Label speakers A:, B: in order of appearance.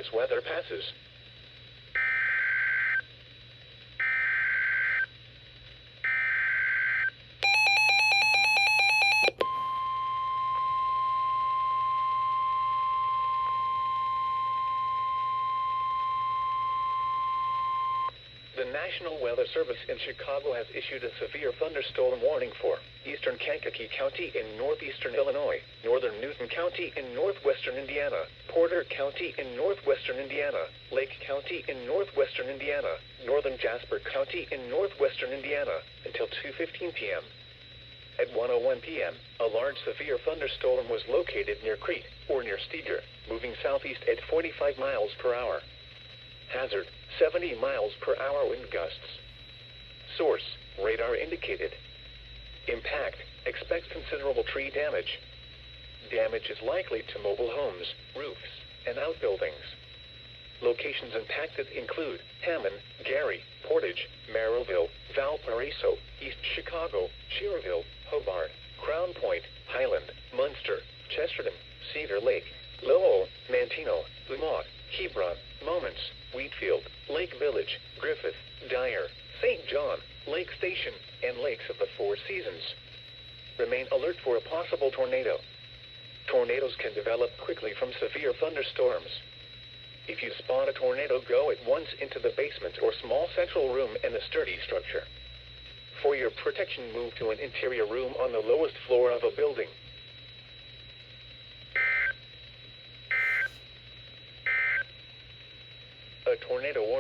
A: This weather passes. The National Weather Service in Chicago has issued a severe thunderstorm warning for eastern Kankakee County in northeastern Illinois, northern Newton County in northwestern Indiana, Porter County in northwestern Indiana, Lake County in northwestern Indiana, northern Jasper County in northwestern Indiana, until 2:15 p.m. At 1:01 p.m., a large severe thunderstorm was located near Crete, or near Steger, moving southeast at 45 miles per hour. Hazard, 70 miles per hour wind gusts. Source, radar indicated. Impact, expect considerable tree damage. Damage is likely to mobile homes, roofs, and outbuildings. Locations impacted include Hammond, Gary, Portage, Merrillville, Valparaiso, East Chicago, Schererville, Hobart, Crown Point, Highland, Munster, Chesterton, Cedar Lake, Lowell, Manteno, Lamont, Hebron, Moments, Wheatfield, Lake Village, Griffith, Dyer, St. John, Lake Station, and Lakes of the Four Seasons. Remain alert for a possible tornado. Tornadoes can develop quickly from severe thunderstorms. If you spot a tornado, go at once into the basement or small central room in a sturdy structure. For your protection, move to an interior room on the lowest floor of a building. A tornado warning.